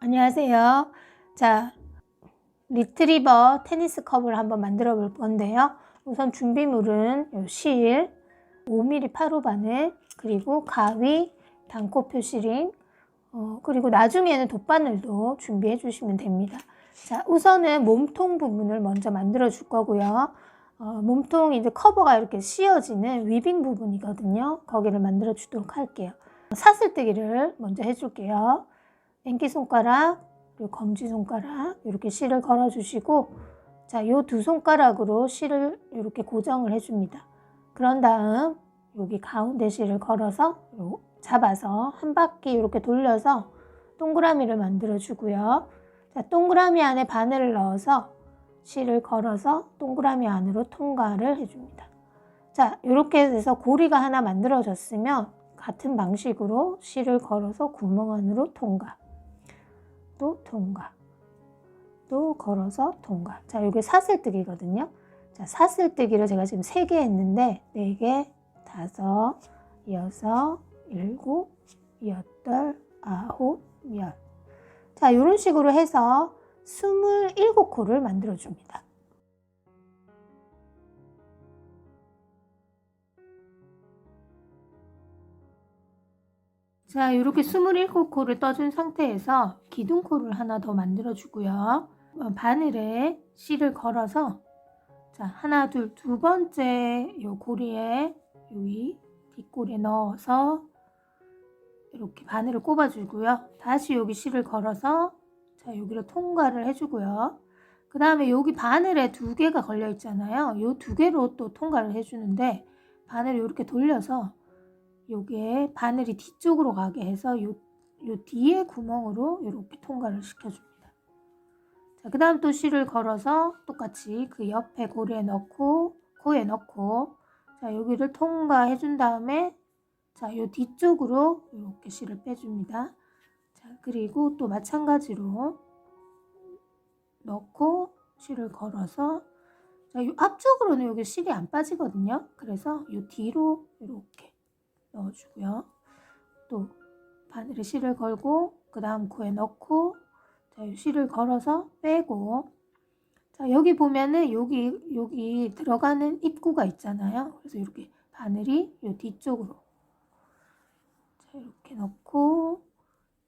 안녕하세요. 자, 리트리버 테니스 컵을 한번 만들어 볼 건데요. 우선 준비물은 요 실, 5mm 파로 바늘, 그리고 가위, 단코 표시링, 그리고 나중에는 돗바늘도 준비해 주시면 됩니다. 자, 우선은 몸통 부분을 먼저 만들어 줄 거고요. 몸통 이제 커버가 이렇게 씌어지는 위빙 부분이거든요. 거기를 만들어 주도록 할게요. 사슬뜨기를 먼저 해줄게요. 앵기손가락, 그리고 검지손가락 이렇게 실을 걸어 주시고, 자, 요 두 손가락으로 실을 이렇게 고정을 해줍니다. 그런 다음 여기 가운데 실을 걸어서 잡아서 한 바퀴 이렇게 돌려서 동그라미를 만들어 주고요. 자, 동그라미 안에 바늘을 넣어서 실을 걸어서 동그라미 안으로 통과를 해줍니다. 자, 이렇게 해서 고리가 하나 만들어졌으면 같은 방식으로 실을 걸어서 구멍 안으로 통과, 또 통과, 또 걸어서 통과. 자, 이게 사슬뜨기거든요. 자, 사슬뜨기를 제가 지금 3개 했는데 4개, 5, 6, 7, 8, 9, 10. 자, 이런 식으로 해서 27코를 만들어 줍니다. 자, 이렇게 27코를 떠준 상태에서 기둥코를 하나 더 만들어 주고요. 바늘에 실을 걸어서, 자, 하나, 둘, 두 번째 요 고리에 여기 뒷골에 넣어서 이렇게 바늘을 꼽아 주고요. 다시 여기 실을 걸어서, 자, 여기를 통과를 해 주고요. 그 다음에 여기 바늘에 2개가 걸려 있잖아요. 요 2개로 또 통과를 해 주는데, 바늘을 이렇게 돌려서 요게 바늘이 뒤쪽으로 가게 해서 요 뒤에 구멍으로 이렇게 통과를 시켜줍니다. 자, 그 다음 또 실을 걸어서 똑같이 그 옆에 고리에 넣고 코에 넣고, 자, 여기를 통과해 준 다음에, 자, 요 뒤쪽으로 이렇게 실을 빼줍니다. 자, 그리고 또 마찬가지로 넣고 실을 걸어서, 자, 요 앞쪽으로는 여기 실이 안 빠지거든요. 그래서 요 뒤로 이렇게 넣어주고요. 또 바늘에 실을 걸고 그 다음 코에 넣고, 자, 실을 걸어서 빼고, 자, 여기 보면은 여기 들어가는 입구가 있잖아요. 그래서 이렇게 바늘이 요 뒤쪽으로, 자, 이렇게 넣고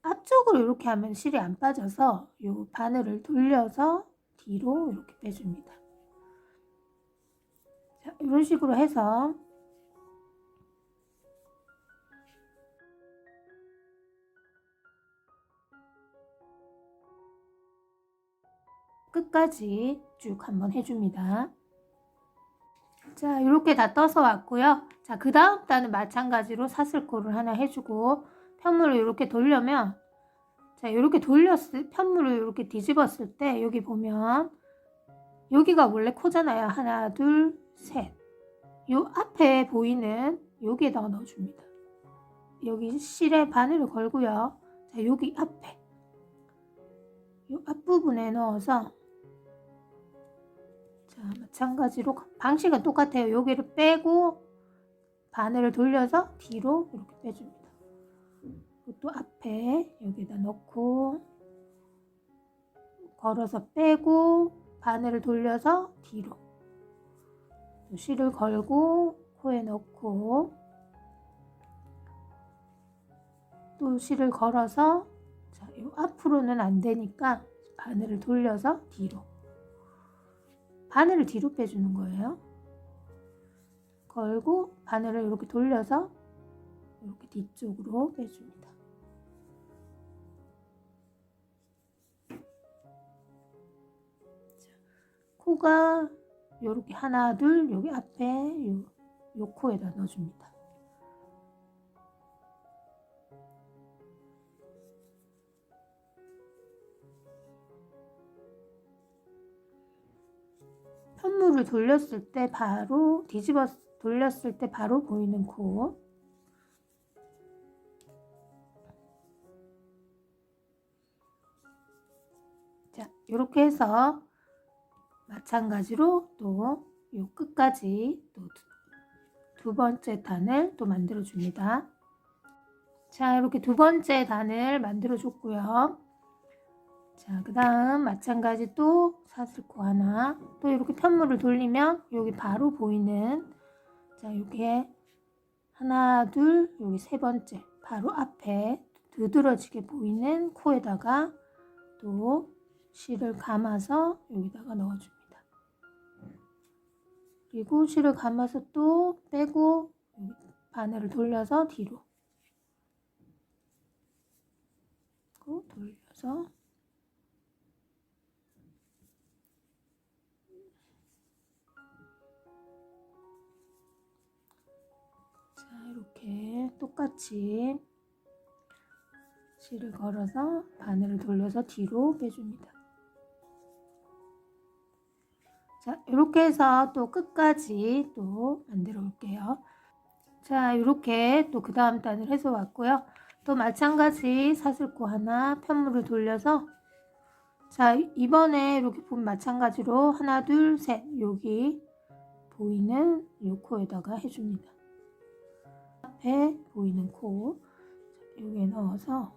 앞쪽으로 이렇게 하면 실이 안 빠져서 요 바늘을 돌려서 뒤로 이렇게 빼줍니다. 자, 이런 식으로 해서 끝까지 쭉 한번 해줍니다. 자, 이렇게 다 떠서 왔고요. 자, 그 다음 단은 마찬가지로 사슬코를 하나 해주고, 편물을 이렇게 돌려면, 자, 이렇게 편물을 이렇게 뒤집었을 때 여기 보면 여기가 원래 코잖아요. 하나, 둘, 셋. 요 앞에 보이는 여기에다가 넣어줍니다. 여기 실에 바늘을 걸고요. 자, 여기 앞에 요 앞부분에 넣어서, 자, 마찬가지로 방식은 똑같아요. 여기를 빼고 바늘을 돌려서 뒤로 이렇게 빼줍니다. 또 앞에 여기다 넣고 걸어서 빼고 바늘을 돌려서 뒤로, 또 실을 걸고 코에 넣고 또 실을 걸어서, 자, 요 앞으로는 안 되니까 바늘을 돌려서 뒤로, 바늘을 뒤로 빼주는 거예요. 걸고 바늘을 이렇게 돌려서 이렇게 뒤쪽으로 빼줍니다. 자, 코가 이렇게 하나, 둘, 여기 앞에 요 코에다 넣어줍니다. 편물을 돌렸을 때 바로 돌렸을 때 바로 보이는 코. 자, 이렇게 해서 마찬가지로 또 요 끝까지 또 두 번째 단을 또 만들어 줍니다. 자, 이렇게 두 번째 단을 만들어 줬고요. 자, 그 다음 마찬가지 또 사슬코 하나, 또 이렇게 편물을 돌리면 여기 바로 보이는, 자, 요게 하나, 둘, 여기 세 번째 바로 앞에 두드러지게 보이는 코에다가 또 실을 감아서 여기다가 넣어줍니다. 그리고 실을 감아서 또 빼고 바늘을 돌려서 뒤로 돌려서 자, 이렇게 똑같이 실을 걸어서 바늘을 돌려서 뒤로 빼줍니다. 자, 이렇게 해서 또 끝까지 또 만들어 볼게요. 자, 이렇게 또 그 다음 단을 해서 왔고요. 또 마찬가지 사슬코 하나 편물을 돌려서, 자, 이번에 이렇게 보면 마찬가지로 하나, 둘, 셋, 여기 보이는 이 코에다가 해줍니다. 앞에 보이는 코, 여기에 넣어서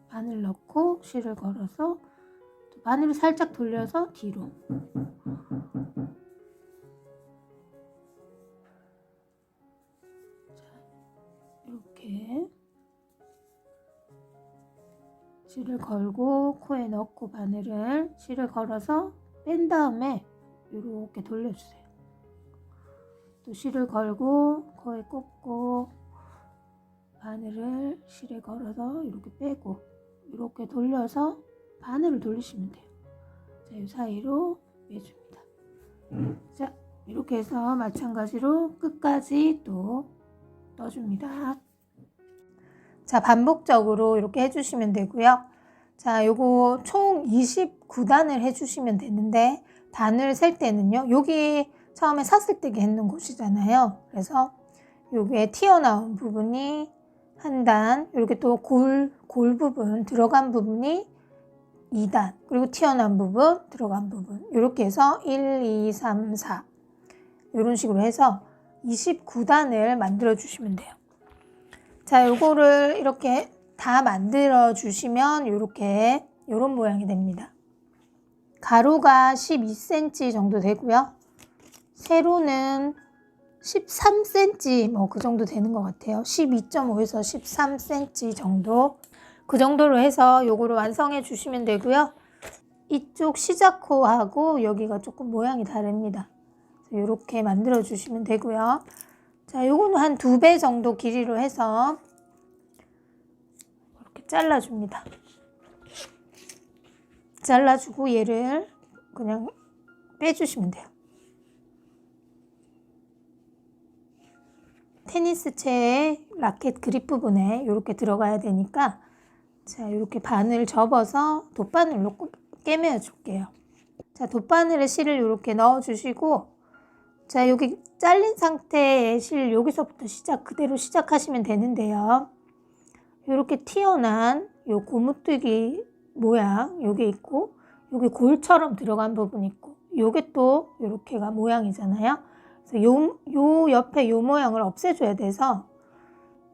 바늘 넣고 실을 걸어서 또 바늘을 살짝 돌려서 뒤로, 이렇게 실을 걸고 코에 넣고 바늘을 실을 걸어서 뺀 다음에 이렇게 돌려주세요. 또 실을 걸고 코에 꽂고 바늘을 실에 걸어서 이렇게 빼고 이렇게 돌려서 바늘을 돌리시면 돼요. 자, 이 사이로 빼줍니다. 자, 이렇게 해서 마찬가지로 끝까지 또 넣어줍니다. 자, 반복적으로 이렇게 해주시면 되고요. 자, 요거 총 29단을 해주시면 되는데, 단을 셀 때는요, 여기 처음에 사슬뜨기 했는 곳이잖아요. 그래서 여기에 튀어나온 부분이 한 단, 이렇게 또 골 부분, 들어간 부분이 2단, 그리고 튀어나온 부분, 들어간 부분, 이렇게 해서 1, 2, 3, 4 이런 식으로 해서 29단을 만들어 주시면 돼요. 자, 요거를 이렇게 다 만들어 주시면 이렇게 이런 모양이 됩니다. 가로가 12cm 정도 되고요. 세로는 13cm 뭐 그 정도 되는 것 같아요. 12.5에서 13cm 정도, 그 정도로 해서 요거를 완성해 주시면 되고요. 이쪽 시작코하고 여기가 조금 모양이 다릅니다. 이렇게 만들어 주시면 되고요. 자, 요거는 한 2배 정도 길이로 해서 이렇게 잘라줍니다. 잘라주고 얘를 그냥 빼주시면 돼요. 테니스채의 라켓 그립 부분에 이렇게 들어가야 되니까, 자, 이렇게 바늘 접어서 돗바늘로 꿰매어 줄게요. 자, 돗바늘에 실을 이렇게 넣어 주시고, 자, 여기 잘린 상태의 실 여기서부터 그대로 시작하시면 되는데요. 이렇게 튀어난 요 고무뜨기 모양 요게 있고, 여기 골처럼 들어간 부분이 있고, 요게 또 이렇게가 모양이잖아요. 그래서 요 옆에 요 모양을 없애줘야 돼서,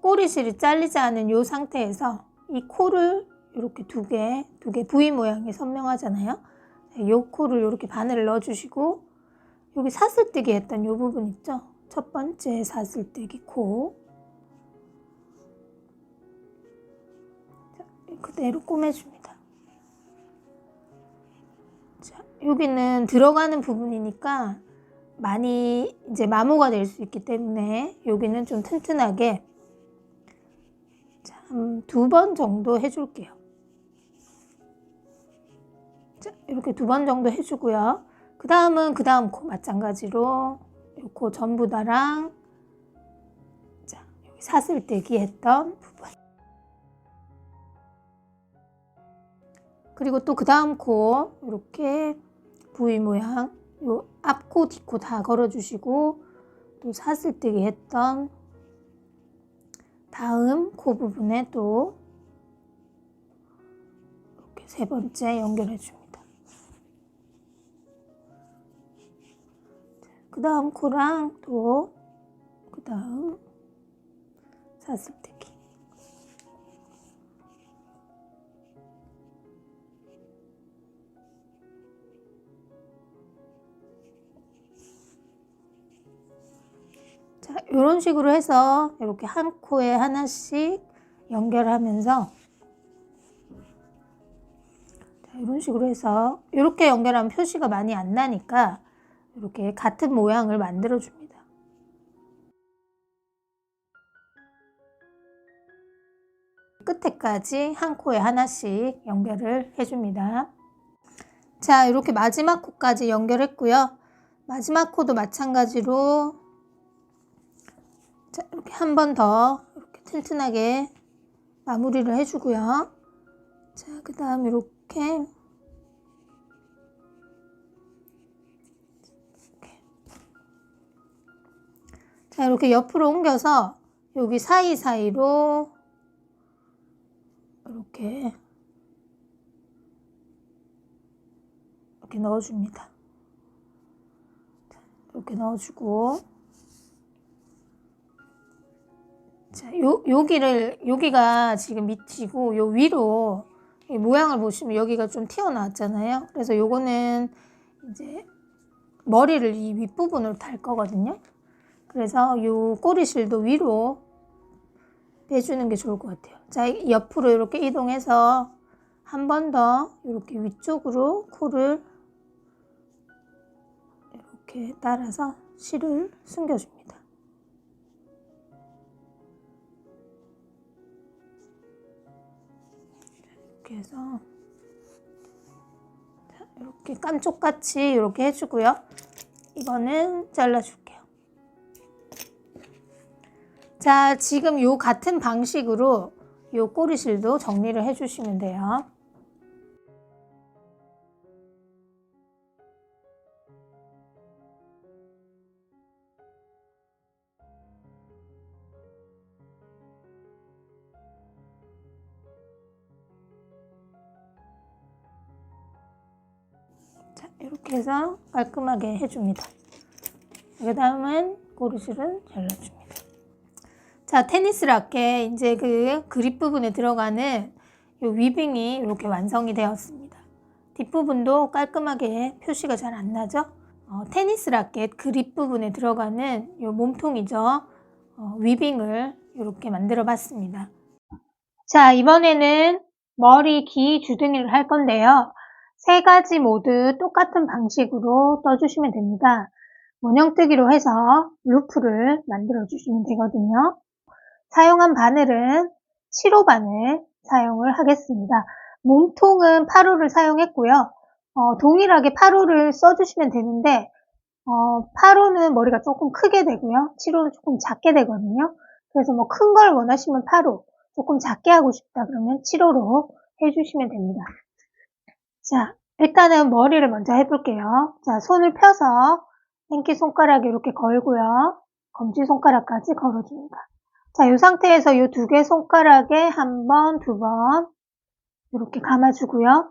꼬리실이 잘리지 않은 요 상태에서 이 코를 이렇게 두 개 V 모양이 선명하잖아요. 요 코를 이렇게 바늘을 넣어주시고, 여기 사슬뜨기 했던 요 부분 있죠? 첫 번째 사슬뜨기 코. 자, 그대로 꼬매줍니다. 자, 여기는 들어가는 부분이니까 많이 이제 마모가 될 수 있기 때문에 여기는 좀 튼튼하게, 자, 2번 정도 해줄게요. 자, 이렇게 2번 정도 해주고요. 그 다음은 그 다음 코 마찬가지로 이 코 전부 다랑, 자, 여기 사슬뜨기 했던 부분, 그리고 또 그 다음 코 이렇게 V 모양 요 앞코 뒷코 다 걸어주시고, 또 사슬뜨기 했던 다음 코 부분에 또 이렇게 세 번째 연결해 줍니다. 그 다음 코랑 또 그 다음 사슬뜨기. 자, 이런 식으로 해서 이렇게 한 코에 하나씩 연결하면서, 자, 이런 식으로 해서 이렇게 연결하면 표시가 많이 안 나니까 이렇게 같은 모양을 만들어 줍니다. 끝에까지 한 코에 하나씩 연결을 해줍니다. 자, 이렇게 마지막 코까지 연결했고요. 마지막 코도 마찬가지로, 자, 이렇게 한 번 더 이렇게 튼튼하게 마무리를 해주고요. 자, 그 다음 이렇게 자, 이렇게 옆으로 옮겨서 여기 사이사이로 이렇게 넣어줍니다. 이렇게 넣어주고, 자, 여기가 지금 밑이고, 요 위로 모양을 보시면 여기가 좀 튀어나왔잖아요. 그래서 요거는 이제 머리를 이 윗부분으로 달 거거든요. 그래서 요 꼬리실도 위로 빼주는 게 좋을 것 같아요. 자, 옆으로 이렇게 이동해서 한 번 더 이렇게 위쪽으로 코를 이렇게 따라서 실을 숨겨줍니다. 이렇게 해서, 자, 이렇게 깜쪽같이 이렇게 해주고요. 이거는 잘라줄게요. 자, 지금 요 같은 방식으로 요 꼬리실도 정리를 해주시면 돼요. 자, 이렇게 해서 깔끔하게 해줍니다. 그 다음은 꼬리실은 잘라줍니다. 자, 테니스 라켓 이제 그 그립 부분에 들어가는 요 위빙이 이렇게 완성이 되었습니다. 뒷부분도 깔끔하게 표시가 잘 안 나죠? 테니스 라켓 그립 부분에 들어가는 요 몸통이죠. 위빙을 이렇게 만들어 봤습니다. 자, 이번에는 머리 기 주둥이를 할 건데요. 세 가지 모두 똑같은 방식으로 떠주시면 됩니다. 원형뜨기로 해서 루프를 만들어 주시면 되거든요. 사용한 바늘은 7호 바늘 사용을 하겠습니다. 몸통은 8호를 사용했고요. 동일하게 8호를 써주시면 되는데 8호는 머리가 조금 크게 되고요. 7호는 조금 작게 되거든요. 그래서 뭐 큰 걸 원하시면 8호, 조금 작게 하고 싶다 그러면 7호로 해주시면 됩니다. 자, 일단은 머리를 먼저 해볼게요. 자, 손을 펴서 새끼손가락에 이렇게 걸고요. 검지손가락까지 걸어줍니다. 자, 이 상태에서 이 두 개 손가락에 한 번, 두 번 이렇게 감아주고요.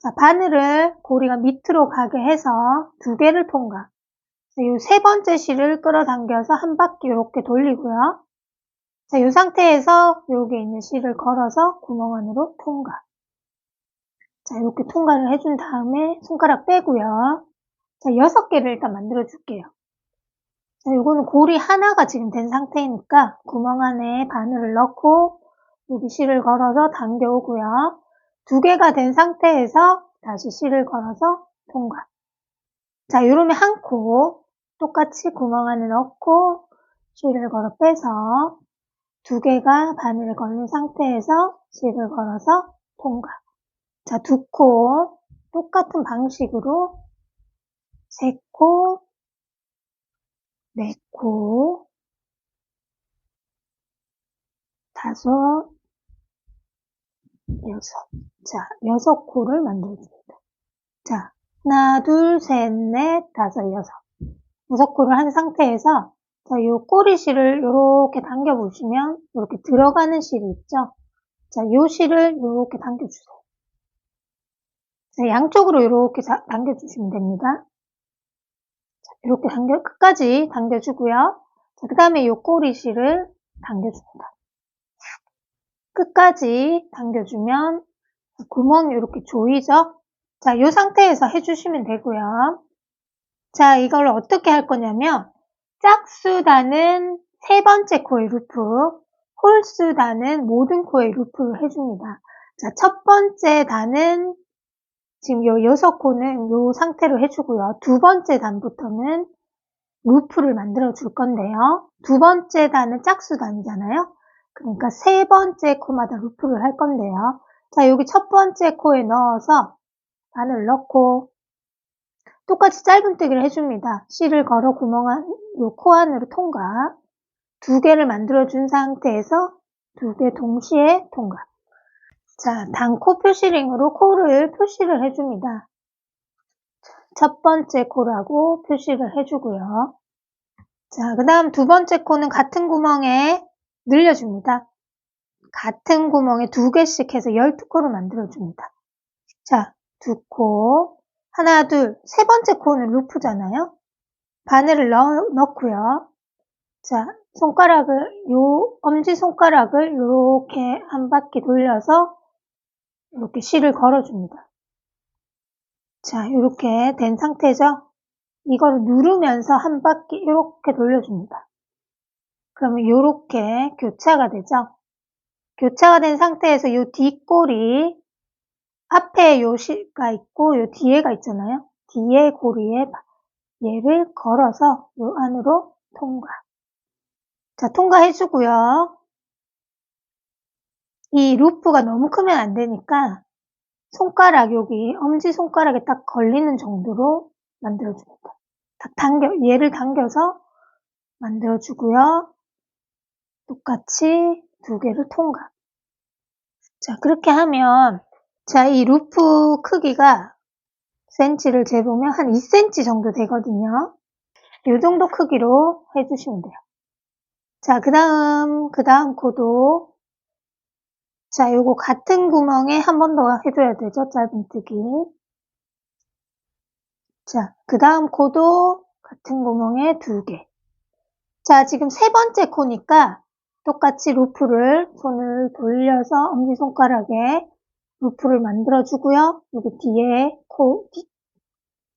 자, 바늘을 고리가 밑으로 가게 해서 두 개를 통과. 이 세 번째 실을 끌어당겨서 한 바퀴 이렇게 돌리고요. 자, 이 상태에서 여기 있는 실을 걸어서 구멍 안으로 통과. 자, 이렇게 통과를 해준 다음에 손가락 빼고요. 자, 6개를 일단 만들어 줄게요. 자, 요거는 고리 하나가 지금 된 상태이니까 구멍 안에 바늘을 넣고 여기 실을 걸어서 당겨오고요. 2개가 된 상태에서 다시 실을 걸어서 통과. 자, 이러면 한 코 똑같이 구멍 안에 넣고 실을 걸어 빼서 2개가 바늘을 걸린 상태에서 실을 걸어서 통과. 자, 2코 똑같은 방식으로 3코, 4코, 5, 6. 자, 6코를 만들어줍니다. 자, 하나, 둘, 셋, 넷, 다섯, 6. 6코를 한 상태에서 자, 요 꼬리실을 이렇게 당겨보시면 이렇게 들어가는 실이 있죠? 자, 요 실을 이렇게 당겨주세요. 자, 양쪽으로 이렇게 당겨주시면 됩니다. 자, 이렇게 끝까지 당겨주고요. 자, 그 다음에 요 꼬리실을 당겨줍니다. 끝까지 당겨주면 구멍이 이렇게 조이죠? 자, 요 상태에서 해주시면 되고요. 자, 이걸 어떻게 할 거냐면 짝수단은 세 번째 코에 루프, 홀수단은 모든 코에 루프를 해줍니다. 자, 첫 번째 단은 지금 요 6코는 요 상태로 해주고요. 두 번째 단부터는 루프를 만들어 줄 건데요. 두 번째 단은 짝수단이잖아요. 그러니까 세 번째 코마다 루프를 할 건데요. 자, 여기 첫 번째 코에 넣어서 바늘 넣고 똑같이 짧은뜨기를 해줍니다. 실을 걸어 요 코 안으로 통과. 두 개를 만들어준 상태에서 두 개 동시에 통과. 자, 단코 표시링으로 코를 표시를 해줍니다. 첫 번째 코라고 표시를 해주고요. 자, 그 다음 두 번째 코는 같은 구멍에 늘려줍니다. 같은 구멍에 두 개씩 해서 12코를 만들어줍니다. 자, 두 코. 하나, 둘, 세 번째 코는 루프잖아요. 바늘을 넣고요. 자, 엄지손가락을 이렇게 한 바퀴 돌려서 이렇게 실을 걸어줍니다. 자, 이렇게 된 상태죠? 이걸 누르면서 한 바퀴 이렇게 돌려줍니다. 그러면 이렇게 교차가 되죠? 교차가 된 상태에서 이 뒷꼬리, 앞에 요 실가 있고 요 뒤에가 있잖아요? 뒤에 고리에 얘를 걸어서 요 안으로 통과. 자, 통과해주고요. 이 루프가 너무 크면 안 되니까 손가락 여기 엄지손가락에 딱 걸리는 정도로 만들어줍니다. 얘를 당겨서 만들어주고요. 똑같이 두 개를 통과. 자, 그렇게 하면 자, 이 루프 크기가 센치를 재보면 한 2cm 정도 되거든요. 이 정도 크기로 해주시면 돼요. 자, 그 다음 코도 자, 요거 같은 구멍에 한 번 더 해줘야 되죠. 짧은뜨기. 자, 그 다음 코도 같은 구멍에 두 개. 자, 지금 세 번째 코니까 똑같이 루프를 손을 돌려서 엄지손가락에 루프를 만들어주고요. 여기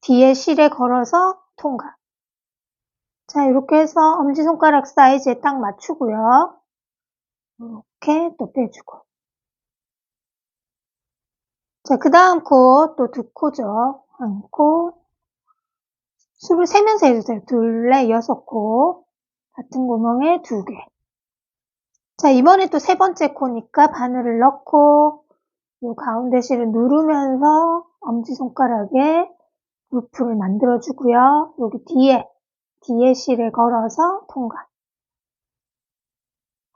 뒤에 실에 걸어서 통과. 자, 이렇게 해서 엄지손가락 사이즈에 딱 맞추고요. 이렇게 또 빼주고. 자, 그 다음 코 또 두 코죠. 한 코. 수를 세면서 해주세요. 둘, 넷, 6코. 같은 구멍에 두 개. 자, 이번에 또 세 번째 코니까 바늘을 넣고 이 가운데 실을 누르면서 엄지손가락에 루프를 만들어주고요. 여기 뒤에 실을 걸어서 통과.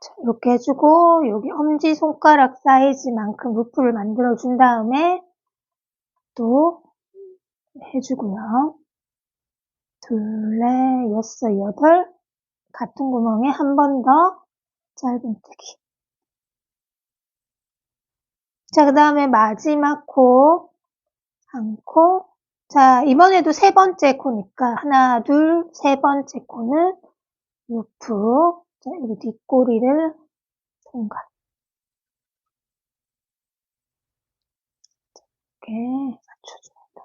자, 이렇게 해주고 여기 엄지손가락 사이즈만큼 루프를 만들어준 다음에 또 해주고요. 둘, 넷, 6, 8 같은 구멍에 한 번 더 짧은뜨기. 자, 그 다음에 마지막 코, 한 코. 자, 이번에도 세 번째 코니까 하나, 둘, 세 번째 코는 루프. 자, 여기 뒷꼬리를 통과. 이렇게 맞춰줍니다.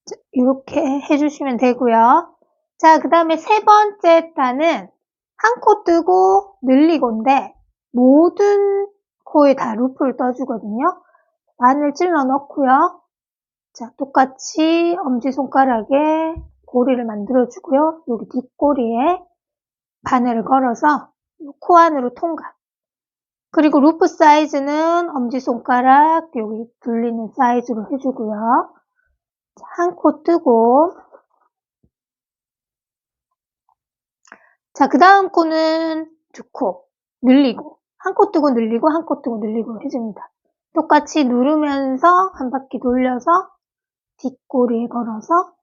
자, 이렇게 해주시면 되고요. 자, 그 다음에 세 번째 단은 한 코 뜨고 늘리고인데 모든 코에 다 루프를 떠주거든요. 바늘 찔러 넣고요. 자, 똑같이 엄지손가락에 고리를 만들어주고요. 여기 뒷꼬리에 바늘을 걸어서 코 안으로 통과. 그리고 루프 사이즈는 엄지손가락 여기 둘리는 사이즈로 해주고요. 한 코 뜨고 자, 그 다음 코는 두 코 늘리고 한 코 뜨고 늘리고 한 코 뜨고 늘리고 해줍니다. 똑같이 누르면서 한 바퀴 돌려서 뒷꼬리에 걸어서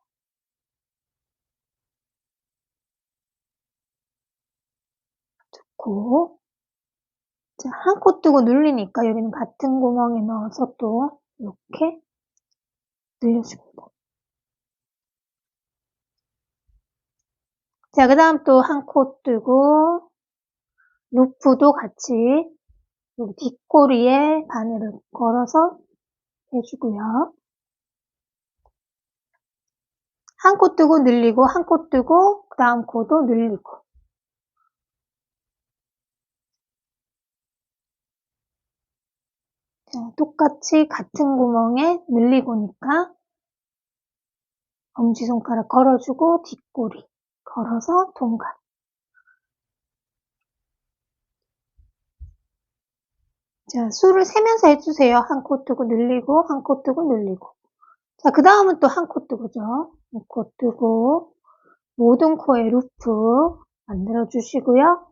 두 코. 자, 한 코 뜨고 눌리니까 여기는 같은 구멍에 넣어서 또 이렇게 늘려줍니다. 자, 그 다음 또 한 코 뜨고 루프도 같이 여기 뒷꼬리에 바늘을 걸어서 해주고요. 한 코 뜨고 늘리고, 한 코 뜨고, 그 다음 코도 늘리고. 자, 똑같이 같은 구멍에 늘리고니까 엄지손가락 걸어주고 뒷꼬리 걸어서 동갈. 자, 수를 세면서 해주세요. 한 코 뜨고 늘리고, 한 코 뜨고 늘리고. 자, 그 다음은 또 한 코 뜨고죠. 한 코 뜨고, 모든 코에 루프 만들어 주시고요.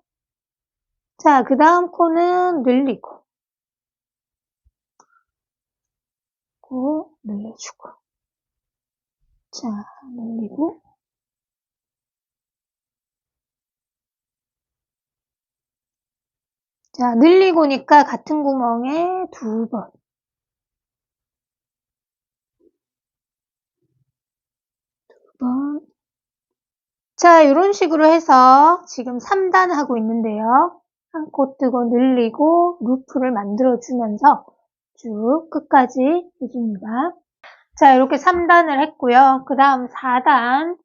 자, 그 다음 코는 늘리고, 늘려주고. 자, 늘리고. 자, 늘리고니까 같은 구멍에 두 번. 자, 이런 식으로 해서 지금 3단 하고 있는데요. 한 코 뜨고 늘리고 루프를 만들어주면서 쭉 끝까지 해줍니다. 자, 이렇게 3단을 했고요. 그 다음 4단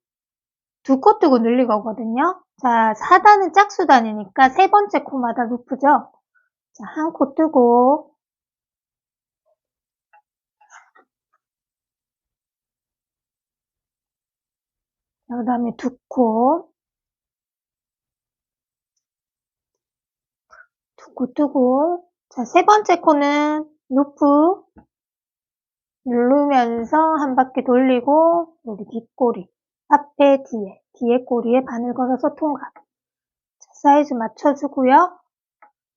두 코 뜨고 늘리거든요. 자, 4단은 짝수단이니까 세 번째 코마다 루프죠. 자, 한 코 뜨고 그 다음에 두 코 뜨고 자, 세 번째 코는 루프 누르면서 한 바퀴 돌리고 여기 뒷꼬리 앞에 뒤에 꼬리에 바늘 걸어서 통과. 자, 사이즈 맞춰주고요.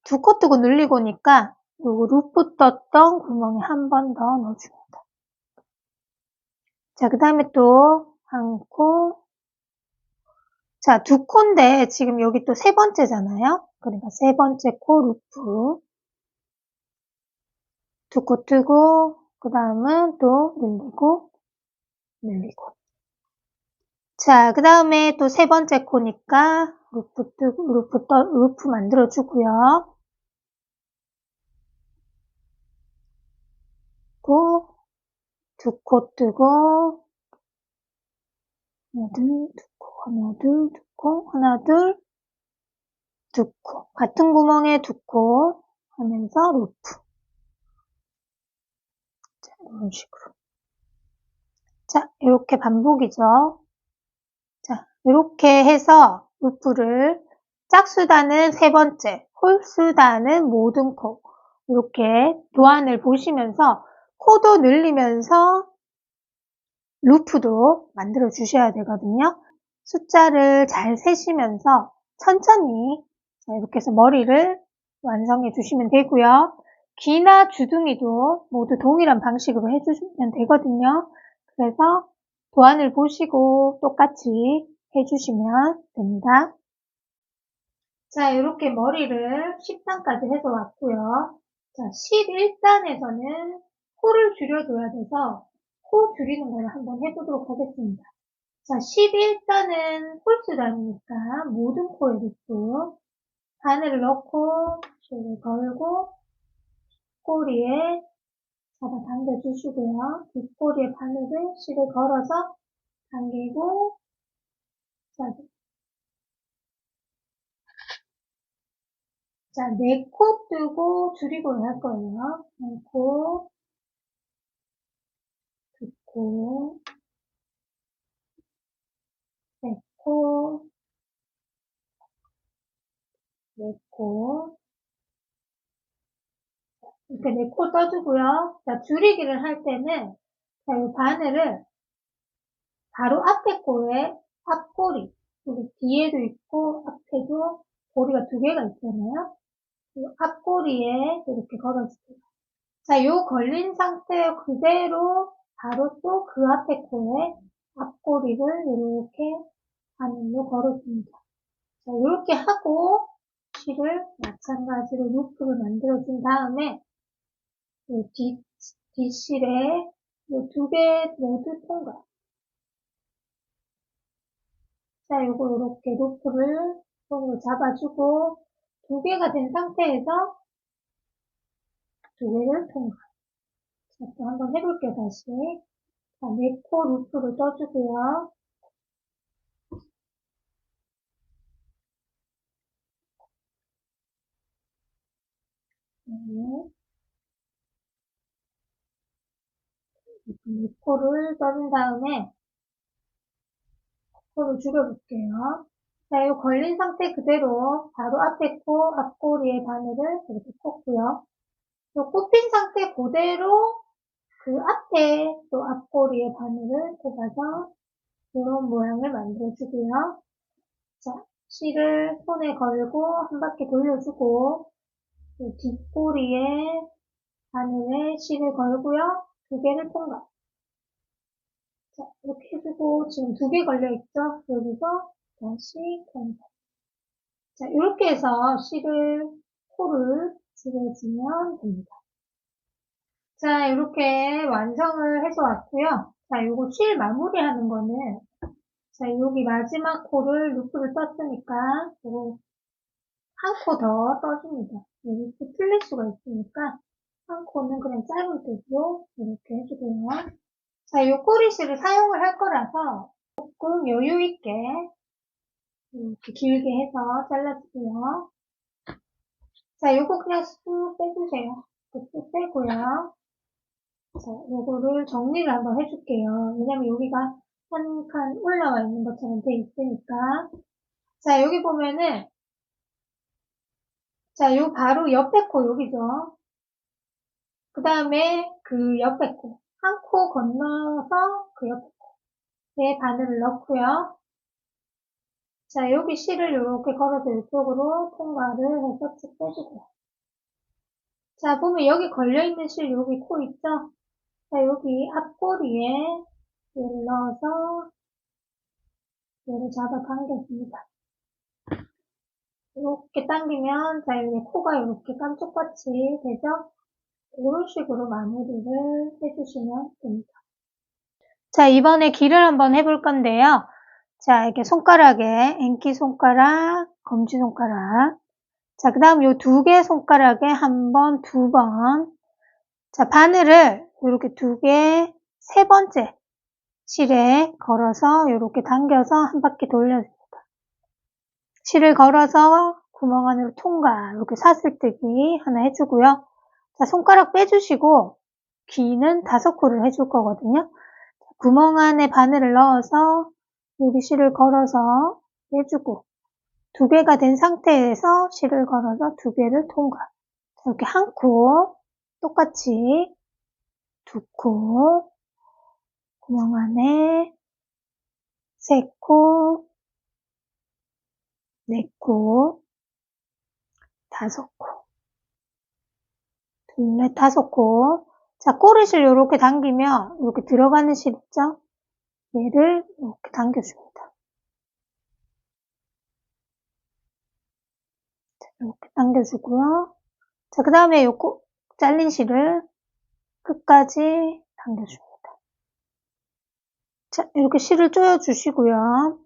두 코 뜨고 늘리고니까 요거 루프 떴던 구멍에 한 번 더 넣어줍니다. 자, 그 다음에 또 한 코. 자, 두 코인데 지금 여기 또 세 번째잖아요. 그러니까 세 번째 코 루프 두 코 뜨고 그 다음은 또 늘리고 자, 그 다음에 또 세 번째 코니까 루프 만들어 주고요. 두 코 뜨고 하나 둘 두 코 하나 둘 두 코 하나 둘 두 코 같은 구멍에 두 코 하면서 루프. 자, 이런 식으로. 자, 이렇게 반복이죠. 자, 이렇게 해서 루프를 짝수단은 세 번째, 홀수단은 모든 코 이렇게 도안을 보시면서 코도 늘리면서 루프도 만들어 주셔야 되거든요. 숫자를 잘 세시면서 천천히 이렇게 해서 머리를 완성해 주시면 되고요. 귀나 주둥이도 모두 동일한 방식으로 해주시면 되거든요. 그래서 도안을 보시고 똑같이 해주시면 됩니다. 자, 이렇게 머리를 10단까지 해서 왔고요. 자, 11단에서는 코를 줄여줘야 돼서 코 줄이는 걸 한번 해보도록 하겠습니다. 자, 11단은 홀수단이니까 모든 코에 루프 바늘을 넣고 줄을 걸고 꼬리에 잡아 당겨주시고요. 뒷꼬리에 바늘을 실을 걸어서 당기고 자, 네 코 뜨고 줄이고 할 거예요. 한 코, 두 코, 네 코, 네 코. 이렇게 네 코 떠주고요. 자, 줄이기를 할 때는 자, 이 바늘을 바로 앞에 코에 앞꼬리, 여기 뒤에도 있고 앞에도 꼬리가 두 개가 있잖아요. 이 앞꼬리에 이렇게 걸어주세요. 자, 요 걸린 상태 그대로 바로 또 그 앞에 코에 앞꼬리를 이렇게 바늘로 걸어줍니다. 자, 이렇게 하고 실을 마찬가지로 루프를 만들어준 다음에 이 뒷실에 이 두 개 모두 통과. 자, 요거 이렇게 루프를 손으로 잡아주고 두 개가 된 상태에서 두 개를 통과. 자, 또 한번 해볼게요, 다시. 자, 네 코 루프를 떠주고요. 코를 떠준 다음에 코를 줄여볼게요. 자, 이 걸린 상태 그대로 바로 앞에 코, 앞꼬리의 바늘을 이렇게 꽂고요. 이 꼽힌 상태 그대로 그 앞에 또 앞꼬리의 바늘을 꼽아서 이런 모양을 만들어주고요. 자, 실을 손에 걸고 한 바퀴 돌려주고 뒷꼬리에 바늘에 실을 걸고요. 두 개를 통과. 자, 이렇게 해주고 지금 두 개 걸려있죠? 여기서 다시 통과. 자, 이렇게 해서 실을, 코를 줄여주면 됩니다. 자, 이렇게 완성을 해서 왔고요. 자, 요거 실 마무리하는 거는 자, 여기 마지막 코를 루프를 떴으니까 요거 한 코 더 떠줍니다. 여기 또 틀릴 수가 있으니까 한 코는 그냥 짧은 뜻으로 이렇게 해주고요. 자, 요 꼬리실을 사용을 할 거라서 조금 여유 있게 이렇게 길게 해서 잘라주고요. 자, 요거 그냥 쑥 빼주세요. 쑥 빼고요. 자, 요거를 정리를 한번 해줄게요. 왜냐면 여기가 한 칸 올라와 있는 것처럼 돼 있으니까. 자, 여기 보면은, 자, 요 바로 옆에 코 여기죠. 그 다음에 그 옆에 코. 한 코 건너서 그 옆에 코에 바늘을 넣고요. 자, 여기 실을 이렇게 걸어서 이쪽으로 통과를 해서 쭉 빼주고요. 자, 보면 여기 걸려있는 실 여기 코 있죠? 자, 여기 앞꼬리에 얘를 넣어서 얘를 잡아 당겨줍니다. 이렇게 당기면 자, 여기 코가 이렇게 깜짝같이 되죠? 이런 식으로 마무리를 해주시면 됩니다. 자, 이번에 길을 한번 해볼 건데요. 자, 이렇게 손가락에 앵키 손가락, 검지 손가락. 자, 그 다음 요 두 개 손가락에 한 번, 두 번. 자, 바늘을 이렇게 두 개, 세 번째 실에 걸어서 이렇게 당겨서 한 바퀴 돌려줍니다. 실을 걸어서 구멍 안으로 통과, 이렇게 사슬뜨기 하나 해주고요. 자, 손가락 빼주시고 귀는 5코를 해줄 거거든요. 구멍 안에 바늘을 넣어서 여기 실을 걸어서 빼주고 두 개가 된 상태에서 실을 걸어서 두 개를 통과. 자, 이렇게 한 코, 똑같이 두 코, 구멍 안에 세 코, 네 코, 5코, 둘, 넷, 5코. 자, 꼬리실 이렇게 당기면 이렇게 들어가는 실 있죠? 얘를 이렇게 당겨줍니다. 자, 이렇게 당겨주고요. 자, 그 다음에 요 잘린 실을 끝까지 당겨줍니다. 자, 이렇게 실을 조여주시고요.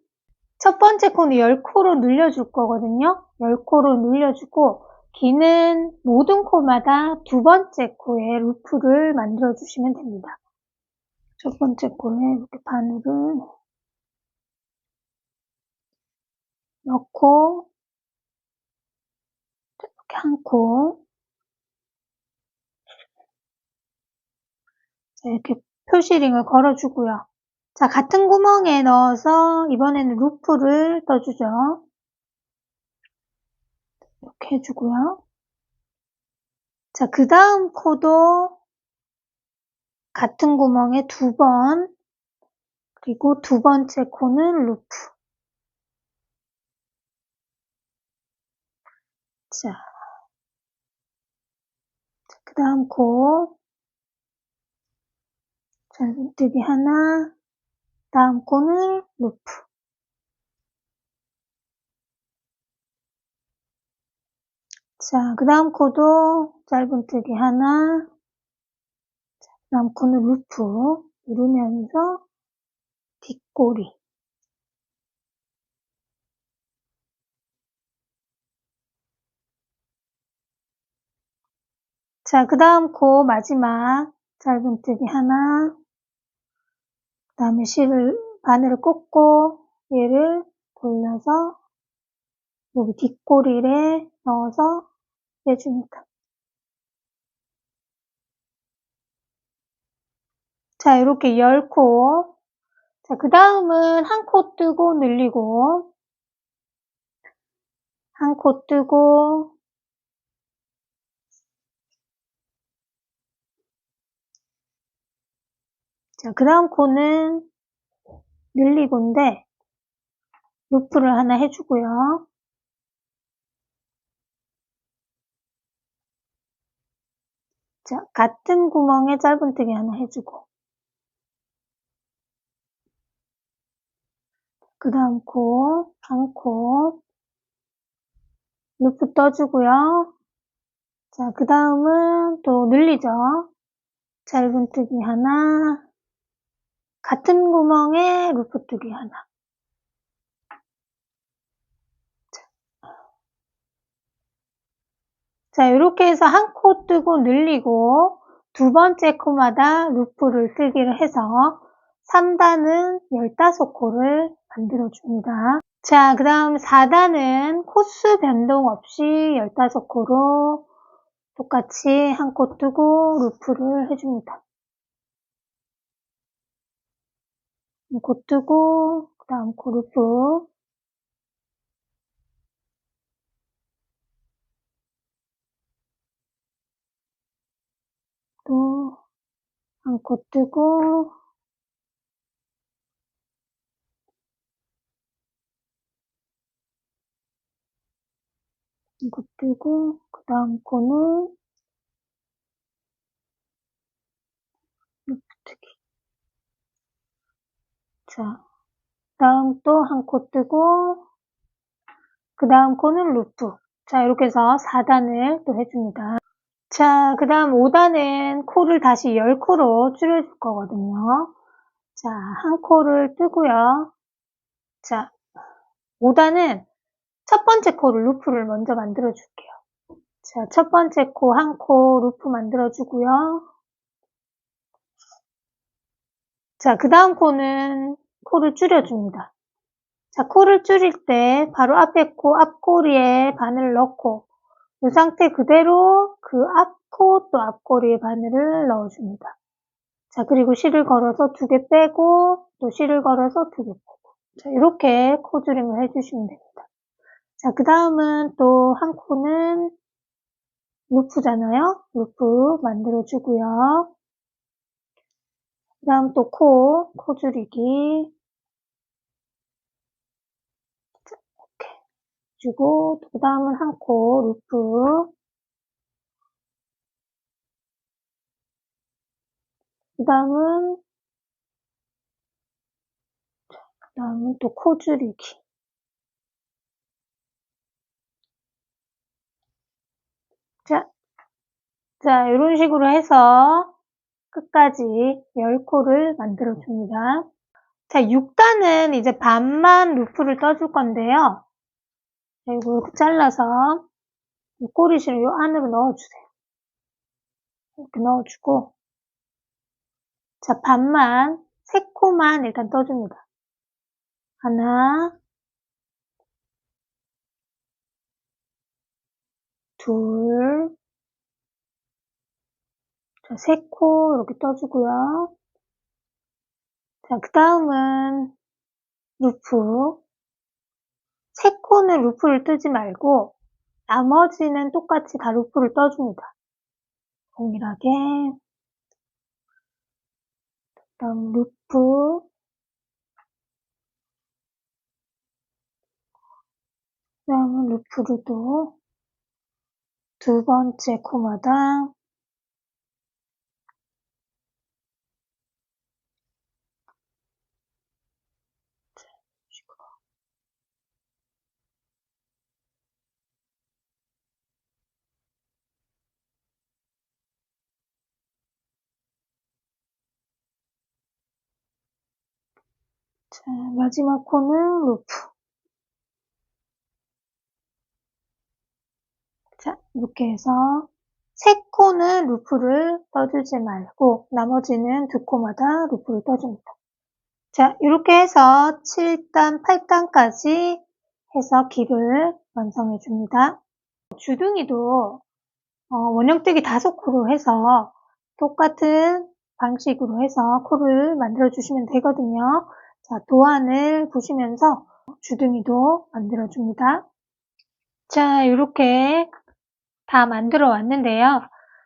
첫 번째 코는 10코로 눌려줄 거거든요. 10코로 눌려주고 귀는 모든 코마다 두 번째 코에 루프를 만들어 주시면 됩니다. 첫 번째 코에 이렇게 바늘을 넣고 이렇게 한 코, 이렇게 표시링을 걸어주고요. 자, 같은 구멍에 넣어서 이번에는 루프를 떠주죠. 이렇게 해주고요. 자, 그 다음 코도 같은 구멍에 2번, 그리고 두 번째 코는 루프. 자, 그 다음 코, 잘문뜨기 하나, 다음 코는 루프. 자, 그 다음 코도 짧은뜨기 하나, 그 다음 코는 루프 누르면서 뒷꼬리. 자, 그 다음 코 마지막 짧은뜨기 하나, 그 다음에 바늘을 꽂고 얘를 돌려서 여기 뒷꼬리에 넣어서 빼줍니다. 자, 이렇게 10코. 자, 그 다음은 한 코 뜨고 늘리고, 한 코 뜨고, 자, 그 다음 코는 늘리고인데, 루프를 하나 해주고요. 자, 같은 구멍에 짧은뜨기 하나 해주고, 그 다음 코, 한 코, 루프 떠주고요. 자, 그 다음은 또 늘리죠. 짧은뜨기 하나, 같은 구멍에 루프 뜨기 하나. 자, 이렇게 해서 한 코 뜨고 늘리고, 두 번째 코마다 루프를 뜨기를 해서 3단은 15코를 만들어줍니다. 자, 그 다음 4단은 코수 변동 없이 15코로 똑같이 한 코 뜨고 루프를 해줍니다. 한 코 뜨고, 그 다음 코 루프. 또, 한 코 뜨고, 한 코 뜨고, 그 다음 코는 루프 뜨기. 자, 다음 또 한 코 뜨고, 그 다음 코는 루프. 자, 이렇게 해서 4단을 또 해줍니다. 자, 그 다음 5단은 코를 다시 10코로 줄여줄 거거든요. 자, 한 코를 뜨고요. 자, 5단은 첫 번째 코를 루프를 먼저 만들어 줄게요. 자, 첫 번째 코 한 코 루프 만들어 주고요. 자, 그 다음 코는 코를 줄여줍니다. 자, 코를 줄일 때 바로 앞에 코 앞꼬리에 바늘을 넣고 이 상태 그대로 그 앞코 또 앞꼬리에 바늘을 넣어줍니다. 자, 그리고 실을 걸어서 2개 빼고 또 실을 걸어서 2개 빼고 자, 이렇게 코 줄임을 해주시면 됩니다. 자, 그 다음은 또 한 코는 루프잖아요. 루프 만들어주고요. 그 다음 또 코 줄이기. 자, 이렇게 주고, 그 다음은 한 코 루프. 그 다음은 또 코 줄이기. 자, 이런 식으로 해서 끝까지 10코를 만들어줍니다. 자, 6단은 이제 반만 루프를 떠줄 건데요. 이거 이렇게 잘라서 꼬리실을 이 안으로 넣어주세요. 이렇게 넣어주고, 자, 반만, 3코만 일단 떠줍니다. 하나, 둘, 자, 3코 이렇게 떠주고요. 자, 그 다음은 루프. 3코는 루프를 뜨지 말고 나머지는 똑같이 다 루프를 떠줍니다. 동일하게. 그 다음 루프. 그 다음은 루프를 또 두 번째 코마다 자, 마지막 코는 루프. 자, 이렇게 해서 3코는 루프를 떠주지 말고 나머지는 2코마다 루프를 떠줍니다. 자, 이렇게 해서 7단, 8단까지 해서 길을 완성해 줍니다. 주둥이도 원형뜨기 5코로 해서 똑같은 방식으로 해서 코를 만들어 주시면 되거든요. 자, 도안을 보시면서 주둥이도 만들어 줍니다. 자, 이렇게 다 만들어 왔는데요.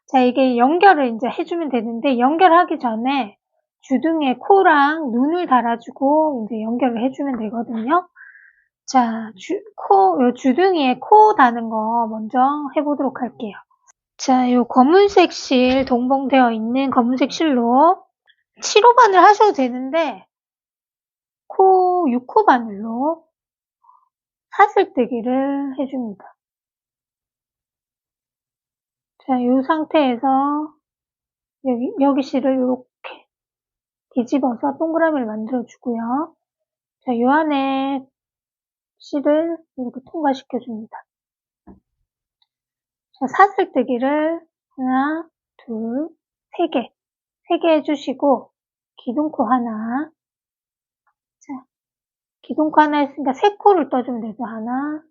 자, 이게 연결을 이제 해주면 되는데, 연결하기 전에 주둥이에 코랑 눈을 달아주고 이제 연결을 해주면 되거든요. 자, 요 주둥이에 코 다는 거 먼저 해보도록 할게요. 자, 요 검은색 실, 동봉되어 있는 검은색 실로 7호바늘 하셔도 되는데, 6호 바늘로 사슬뜨기를 해줍니다. 자, 이 상태에서 여기 실을 이렇게 뒤집어서 동그라미를 만들어 주고요. 자, 요 안에 실을 이렇게 통과시켜 줍니다. 자, 사슬뜨기를 하나, 둘, 세 개 해주시고, 기둥코 하나. 자, 기둥코 하나 했으니까 세 코를 떠주면 되죠. 하나,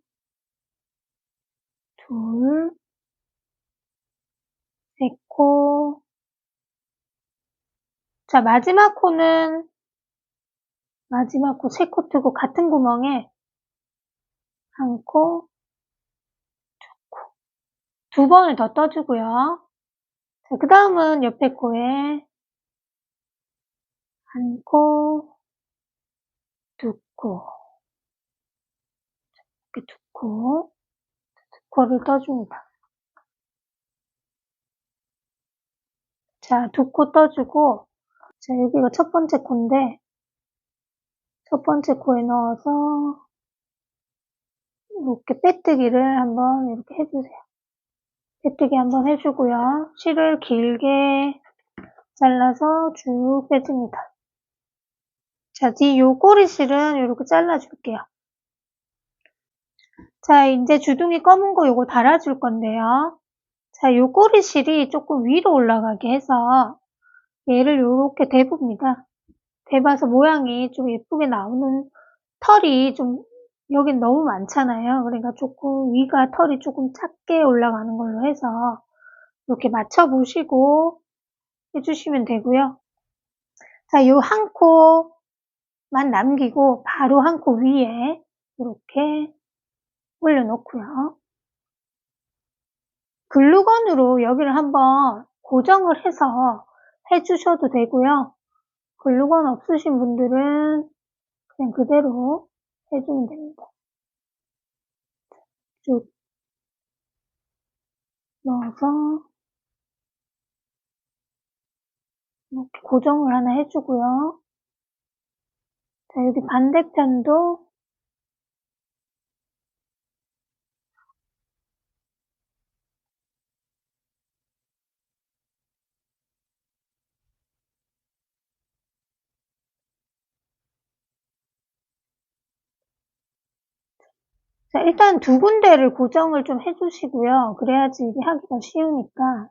둘, 세 코. 자, 마지막 코 세 코 뜨고 같은 구멍에 한 코, 두 번을 더 떠주고요. 자, 그 다음은 옆에 코에 한 코, 두 코. 이렇게 두 코를 떠줍니다. 자, 두 코 떠주고, 자, 여기가 첫 번째 코인데, 첫 번째 코에 넣어서, 이렇게 빼뜨기를 한번 이렇게 해주세요. 빼뜨기 한번 해주고요. 실을 길게 잘라서 쭉 빼줍니다. 자, 뒤 요 꼬리실은 이렇게 잘라줄게요. 자, 이제 주둥이 검은 거 요거 달아줄 건데요. 자, 요 꼬리실이 조금 위로 올라가게 해서 얘를 요렇게 대봅니다. 대봐서 모양이 좀 예쁘게 나오는 털이 좀 여긴 너무 많잖아요. 그러니까 조금 위가 털이 조금 작게 올라가는 걸로 해서 이렇게 맞춰보시고 해주시면 되고요. 자, 요 한 코만 남기고 바로 한 코 위에 이렇게 올려놓고요. 글루건으로 여기를 한번 고정을 해서 해주셔도 되고요. 글루건 없으신 분들은 그냥 그대로 해주면 됩니다. 쭉 넣어서 이렇게 고정을 하나 해주고요. 자, 여기 반대편도 자, 일단 두 군데를 고정을 좀 해주시고요. 그래야지 이게 하기가 쉬우니까.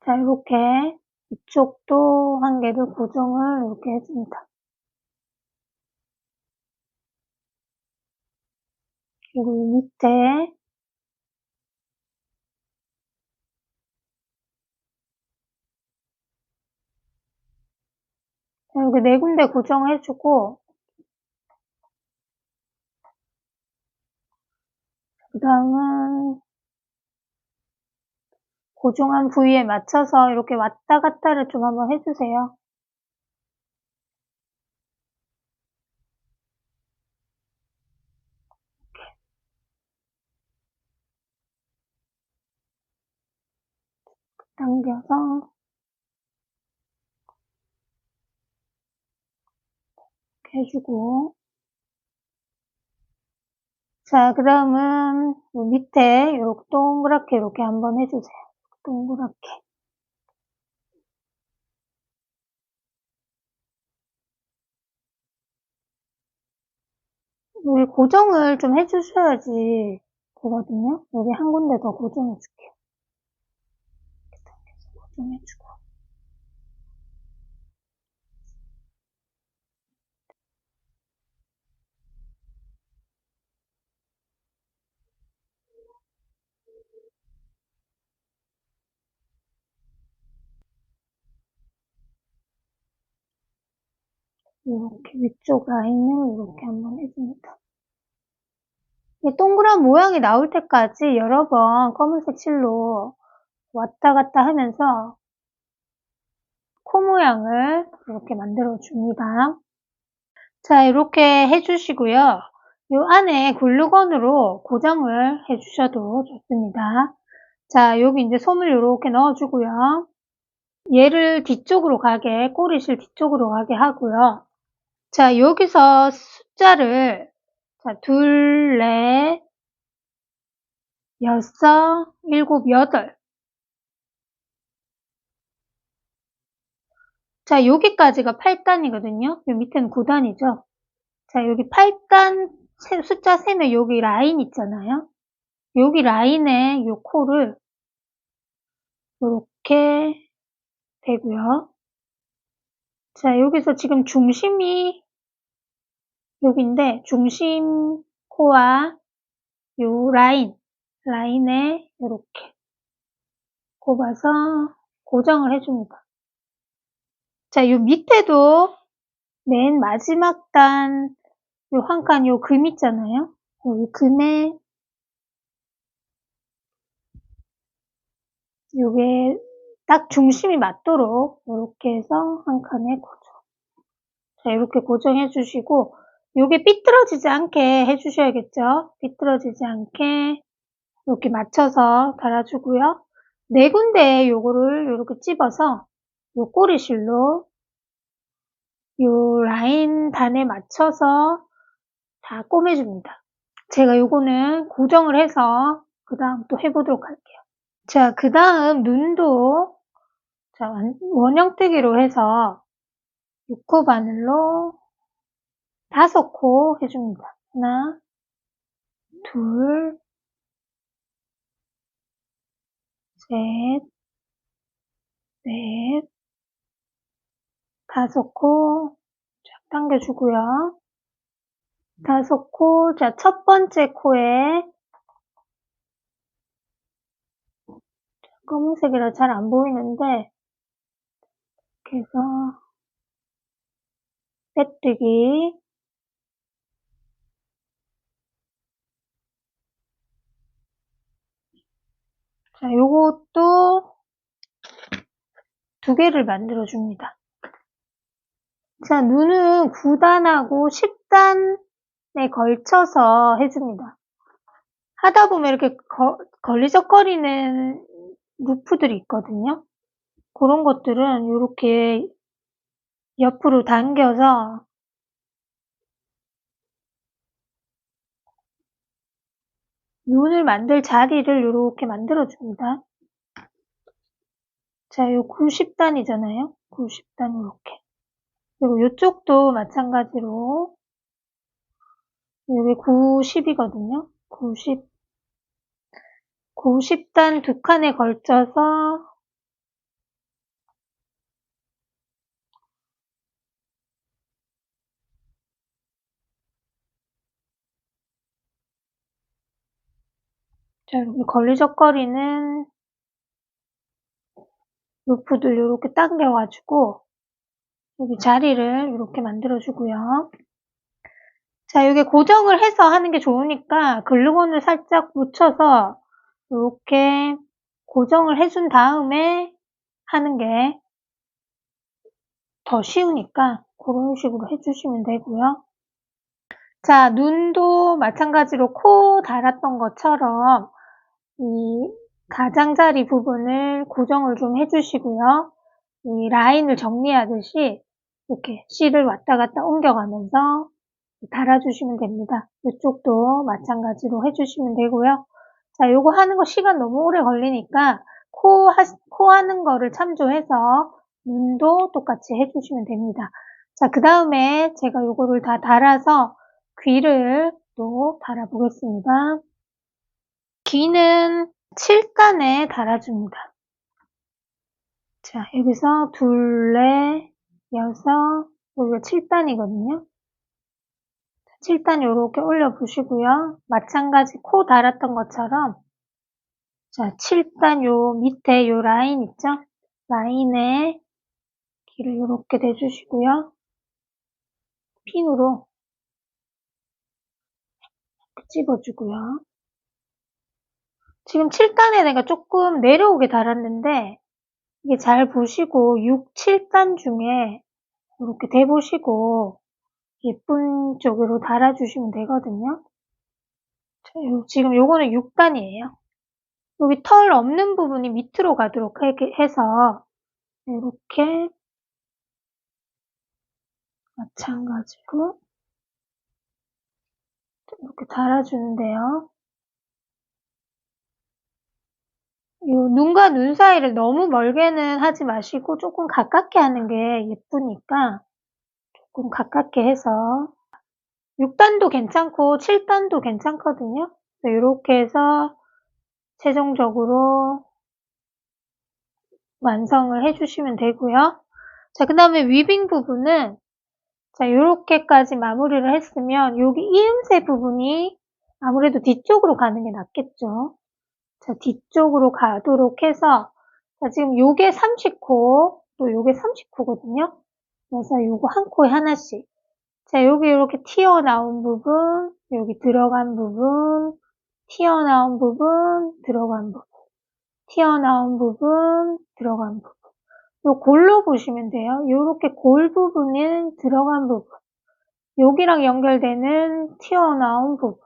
자, 이렇게 이쪽도 한 개를 고정을 이렇게 해줍니다. 그리고 밑에 자, 여기 네 군데 고정해주고 그 다음은 고정한 부위에 맞춰서 이렇게 왔다 갔다를 좀 한번 해주세요. 당겨서 이렇게 해주고 자, 그 다음은 밑에 이렇게 동그랗게 이렇게 한번 해주세요. 동그랗게. 여기 고정을 좀 해주셔야지 되거든요. 여기 한 군데 더 고정해줄게요. 이렇게 당겨서 고정해주고. 이렇게 위쪽 라인을 이렇게 한번 해줍니다. 동그란 모양이 나올 때까지 여러 번 검은색 실로 왔다 갔다 하면서 코 모양을 이렇게 만들어 줍니다. 자, 이렇게 해주시고요. 이 안에 글루건으로 고정을 해주셔도 좋습니다. 자, 여기 이제 솜을 이렇게 넣어주고요. 얘를 뒤쪽으로 가게, 꼬리실 뒤쪽으로 가게 하고요. 자, 여기서 숫자를 자, 2, 4, 6, 7, 8. 자, 여기까지가 8단이거든요. 요 밑에는 9단이죠. 자, 여기 8단 숫자 세면 여기 라인 있잖아요. 여기 라인에 요 코를 이렇게 대고요. 자, 여기서 지금 중심이 여기인데 중심 코와 요 라인에 이렇게 꼽아서 고정을 해줍니다. 자, 요 밑에도 맨 마지막 단 요 한 칸 요 금 있잖아요. 여기 금에 요게 딱 중심이 맞도록 이렇게 해서 한 칸에 고정. 자, 이렇게 고정해 주시고 요게 삐뚤어지지 않게 해 주셔야겠죠. 삐뚤어지지 않게 이렇게 맞춰서 달아주고요. 네 군데에 요거를 이렇게 찝어서 요 꼬리실로 요 라인 단에 맞춰서 다 꼬매줍니다. 제가 요거는 고정을 해서 그 다음 또 해보도록 할게요. 자, 그 다음 눈도 자, 원형뜨기로 해서 6코 바늘로 5코 해줍니다. 하나, 둘, 셋, 넷, 5코 쫙 당겨주고요. 5코, 자, 첫 번째 코에 검은색이라 잘 안 보이는데 이렇게 해서 빼뜨기. 자, 요것도 2개를 만들어 줍니다. 자, 눈은 9단하고 10단에 걸쳐서 해줍니다. 하다 보면 이렇게 걸리적거리는 루프들이 있거든요. 그런 것들은 이렇게 옆으로 당겨서 눈을 만들 자리를 이렇게 만들어줍니다. 자, 요 90단이잖아요. 90단 이렇게. 그리고 이쪽도 마찬가지로 여기 90이거든요. 90단 2칸에 걸쳐서 자, 이렇게 걸리적거리는 루프들 이렇게 당겨가지고 여기 자리를 이렇게 만들어주고요. 자, 여기 고정을 해서 하는 게 좋으니까 글루건을 살짝 묻혀서 이렇게 고정을 해준 다음에 하는 게 더 쉬우니까 그런 식으로 해주시면 되고요. 자, 눈도 마찬가지로 코 달았던 것처럼 이 가장자리 부분을 고정을 좀 해주시고요. 이 라인을 정리하듯이 이렇게 실을 왔다 갔다 옮겨가면서 달아주시면 됩니다. 이쪽도 마찬가지로 해주시면 되고요. 자, 요거 하는 거 시간 너무 오래 걸리니까 코 하는 거를 참조해서 눈도 똑같이 해주시면 됩니다. 자, 그 다음에 제가 요거를 다 달아서 귀를 또 달아보겠습니다. 귀는 7단에 달아줍니다. 자, 여기서 둘, 넷, 여섯, 여기가 7단이거든요. 7단 이렇게 올려보시고요. 마찬가지 코 달았던 것처럼 자, 7단 요 밑에 요 라인 있죠? 라인에 길을 이렇게 대주시고요. 핀으로 찝어주고요. 지금 7단에 내가 조금 내려오게 달았는데 이게 잘 보시고 6, 7단 중에 이렇게 대보시고 예쁜 쪽으로 달아주시면 되거든요. 자, 지금 요거는 6단이에요. 여기 털 없는 부분이 밑으로 가도록 해서 이렇게 마찬가지로 이렇게 달아주는데요. 요 눈과 눈 사이를 너무 멀게는 하지 마시고 조금 가깝게 하는 게 예쁘니까 조금 가깝게 해서 6단도 괜찮고 7단도 괜찮거든요. 이렇게 해서 최종적으로 완성을 해주시면 되고요. 자, 그 다음에 위빙 부분은 자, 요렇게까지 마무리를 했으면 여기 이음새 부분이 아무래도 뒤쪽으로 가는 게 낫겠죠. 자, 뒤쪽으로 가도록 해서 자, 지금 요게 30코, 또 요게 30코거든요. 그래서 요거 한 코에 하나씩. 자, 여기 이렇게 튀어나온 부분, 여기 들어간 부분, 튀어나온 부분, 들어간 부분, 튀어나온 부분, 들어간 부분. 요 골로 보시면 돼요. 요렇게 골 부분은 들어간 부분, 여기랑 연결되는 튀어나온 부분,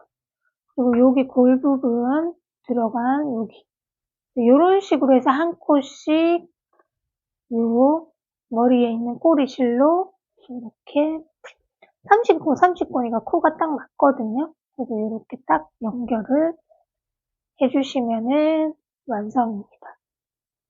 그리고 여기 골 부분, 들어간 여기. 요런 식으로 해서 한 코씩 요 머리에 있는 꼬리실로 이렇게 30코, 30코니까 코가 딱 맞거든요. 그래서 이렇게 딱 연결을 해주시면은 완성입니다.